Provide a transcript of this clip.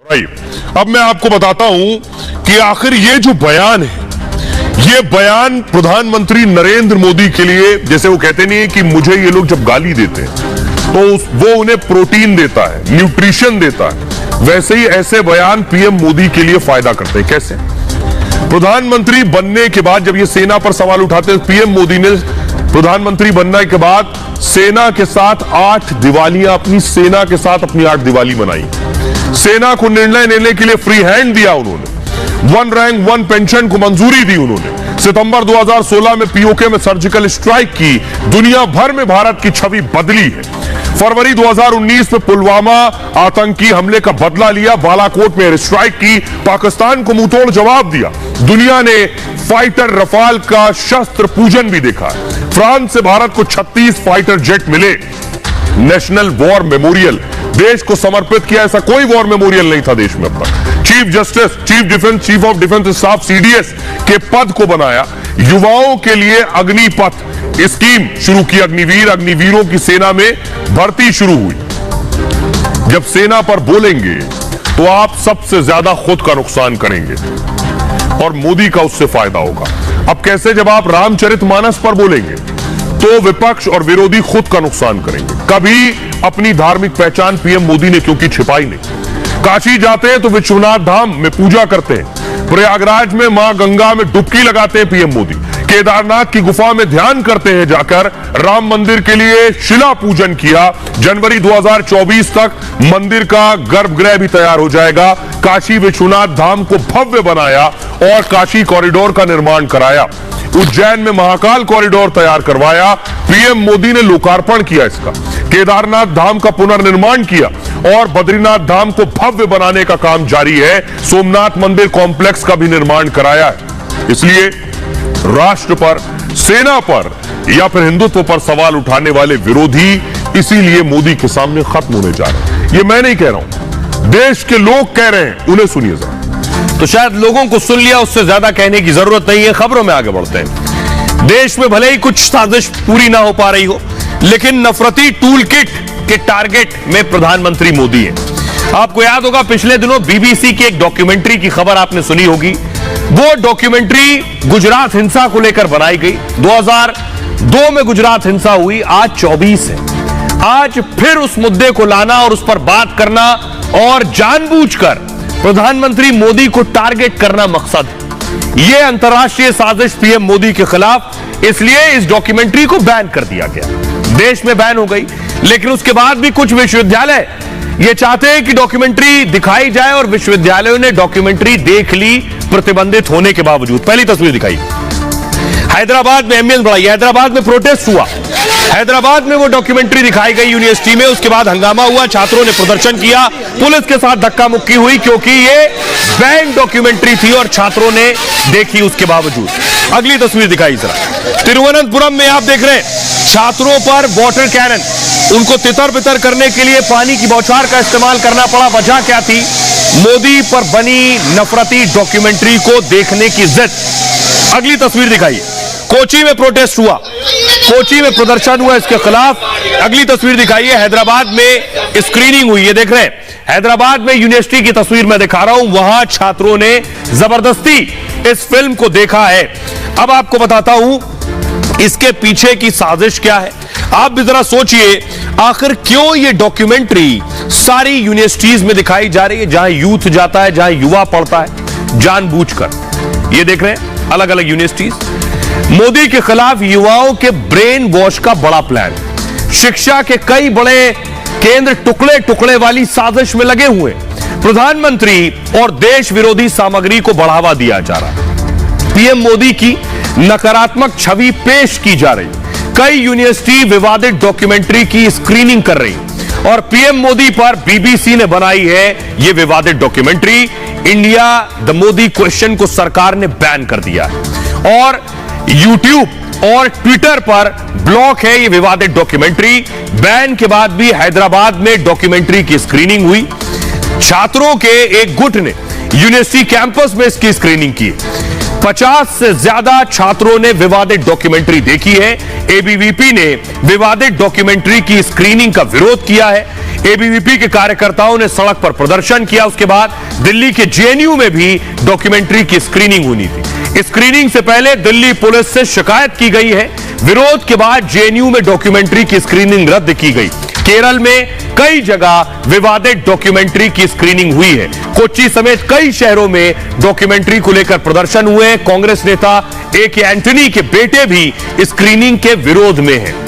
अब मैं आपको बताता हूं कि आखिर ये जो बयान है, ये बयान प्रधानमंत्री नरेंद्र मोदी के लिए, जैसे वो कहते नहीं है कि मुझे ये लोग जब गाली देते हैं तो वो उन्हें प्रोटीन देता है, न्यूट्रिशन देता है, वैसे ही ऐसे बयान पीएम मोदी के लिए फायदा करते हैं। कैसे? प्रधानमंत्री बनने के बाद जब ये सेना पर सवाल उठाते हैं, पीएम मोदी ने प्रधानमंत्री बनने के बाद सेना के साथ 8 दिवालियां, अपनी सेना के साथ अपनी 8 दिवाली मनाई। सेना को निर्णय लेने के लिए फ्री हैंड दिया उन्होंने, 1 रैंक 1 पेंशन को मंजूरी दी उन्होंने। सितंबर 2016 में पीओके में सर्जिकल स्ट्राइक की, दुनिया भर में भारत की छवि बदली है। फरवरी 2019 में पुलवामा आतंकी हमले का बदला लिया, बालाकोट में एयर स्ट्राइक की, पाकिस्तान को मुंहतोड़ जवाब दिया। दुनिया ने फाइटर रफाल का शस्त्र पूजन भी देखा। फ्रांस से भारत को 36 फाइटर जेट मिले। नेशनल वॉर मेमोरियल देश को समर्पित किया, ऐसा कोई वॉर मेमोरियल नहीं था देश में अब तक। Chief of defence staff CDS के पद को बनाया। युवाओं के लिए अग्निपथ स्कीम शुरू की, अग्निवीरों की सेना में भर्ती शुरू हुई। जब सेना पर बोलेंगे तो आप सबसे ज्यादा खुद का नुकसान करेंगे और मोदी का उससे फायदा होगा। अब कैसे? जब आप रामचरितमानस पर बोलेंगे तो विपक्ष और विरोधी खुद का नुकसान करेंगे। कभी अपनी धार्मिक पहचान पीएम मोदी ने क्योंकि छिपाई नहीं। काशी जाते हैं तो विश्वनाथ धाम में पूजा करते हैं, प्रयागराज में मां गंगा में डुबकी लगाते हैं पीएम मोदी, केदारनाथ की गुफा में ध्यान करते हैं जाकर, राम मंदिर के लिए शिला पूजन किया। जनवरी 2024 तक मंदिर का गर्भगृह भी तैयार हो जाएगा। काशी विश्वनाथ धाम को भव्य बनाया और काशी कॉरिडोर का निर्माण कराया। उज्जैन में महाकाल कॉरिडोर तैयार करवाया, पीएम मोदी ने लोकार्पण किया इसका। केदारनाथ धाम का पुनर्निर्माण किया और बद्रीनाथ धाम को भव्य बनाने का काम जारी है। सोमनाथ मंदिर कॉम्प्लेक्स का भी निर्माण कराया है। इसलिए राष्ट्र पर, सेना पर या फिर हिंदुत्व पर सवाल उठाने वाले विरोधी इसीलिए मोदी के सामने खत्म होने जा रहे हैं। ये मैं नहीं कह रहा हूं, देश के लोग कह रहे हैं, उन्हें सुनिए जरा। तो शायद लोगों को सुन लिया, उससे ज्यादा कहने की जरूरत नहीं है। खबरों में आगे बढ़ते हैं। देश में भले ही कुछ साजिश पूरी ना हो पा रही हो, लेकिन नफरती टूल किट के टारगेट में प्रधानमंत्री मोदी है। आपको याद होगा पिछले दिनों बीबीसी की एक डॉक्यूमेंट्री की खबर आपने सुनी होगी। वो डॉक्यूमेंट्री गुजरात हिंसा को लेकर बनाई गई। 2002 में गुजरात हिंसा हुई, आज 24 है। आज फिर उस मुद्दे को लाना और उस पर बात करना और जानबूझकर प्रधानमंत्री मोदी को टारगेट करना मकसद है। यह अंतर्राष्ट्रीय साजिश पीएम मोदी के खिलाफ, इसलिए इस डॉक्यूमेंट्री को बैन कर दिया गया। देश में बैन हो गई, लेकिन उसके बाद भी कुछ विश्वविद्यालय यह चाहते हैं कि डॉक्यूमेंट्री दिखाई जाए और विश्वविद्यालयों ने डॉक्यूमेंट्री देख ली प्रतिबंधित होने के बावजूद। पहली तस्वीर दिखाई, हैदराबाद में अहमियत बढ़ाई। हैदराबाद में प्रोटेस्ट हुआ, हैदराबाद में वो डॉक्यूमेंट्री दिखाई गई यूनिवर्सिटी में। उसके बाद हंगामा हुआ, छात्रों ने प्रदर्शन किया, पुलिस के साथ धक्का मुक्की हुई क्योंकि ये बैन डॉक्यूमेंट्री थी और छात्रों ने देखी उसके बावजूद। अगली तस्वीर दिखाई जरा, तिरुवनंतपुरम में आप देख रहे हैं छात्रों पर वाटर कैनन, उनको तितर बितर करने के लिए पानी की बौछार का इस्तेमाल करना पड़ा। वजह क्या थी? मोदी पर बनी नफरती डॉक्यूमेंट्री को देखने की जिद। अगली तस्वीर दिखाई, कोची में प्रोटेस्ट हुआ, कोची में प्रदर्शन हुआ इसके खिलाफ। अगली तस्वीर दिखाइए, हैदराबाद में स्क्रीनिंग हुई। ये देख रहे हैं हैदराबाद में यूनिवर्सिटी की तस्वीर मैं दिखा रहा हूं, वहां छात्रों ने जबरदस्ती इस फिल्म को देखा है। अब आपको बताता हूं इसके पीछे की साजिश क्या है। आप भी जरा सोचिए, आखिर क्यों ये डॉक्यूमेंट्री सारी यूनिवर्सिटीज में दिखाई जा रही है जहां यूथ जाता है, जहां युवा पढ़ता है, जानबूझकर। ये देख रहे हैं अलग अलग यूनिवर्सिटीज। मोदी के खिलाफ युवाओं के ब्रेन वॉश का बड़ा प्लान। शिक्षा के कई बड़े केंद्र टुकड़े टुकड़े वाली साजिश में लगे हुए। प्रधानमंत्री और देश विरोधी सामग्री को बढ़ावा दिया जा रहा है। पीएम मोदी की नकारात्मक छवि पेश की जा रही। कई यूनिवर्सिटी विवादित डॉक्यूमेंट्री की स्क्रीनिंग कर रही और पीएम मोदी पर बीबीसी ने बनाई है यह विवादित documentary. India the Modi question को सरकार ने बैन कर दिया है और यूट्यूब और ट्विटर पर ब्लॉक है ये विवादित डॉक्यूमेंट्री। बैन के बाद भी हैदराबाद में डॉक्यूमेंट्री की स्क्रीनिंग हुई। छात्रों के एक गुट ने यूनिवर्सिटी कैंपस में इसकी स्क्रीनिंग की। 50 से ज्यादा छात्रों ने विवादित डॉक्यूमेंट्री देखी है। एबीवीपी ने विवादित डॉक्यूमेंट्री की स्क्रीनिंग का विरोध किया है। एबीवीपी के कार्यकर्ताओं ने सड़क पर प्रदर्शन किया। उसके बाद दिल्ली के जेएनयू में भी डॉक्यूमेंट्री की स्क्रीनिंग होनी थी। स्क्रीनिंग से पहले दिल्ली पुलिस से शिकायत की गई है। विरोध के बाद जेएनयू में डॉक्यूमेंट्री की स्क्रीनिंग रद्द की गई। केरल में कई जगह विवादित डॉक्यूमेंट्री की स्क्रीनिंग हुई है। कोच्चि समेत कई शहरों में डॉक्यूमेंट्री को लेकर प्रदर्शन हुए। कांग्रेस नेता ए के एंटनी के बेटे भी स्क्रीनिंग के विरोध में हैं।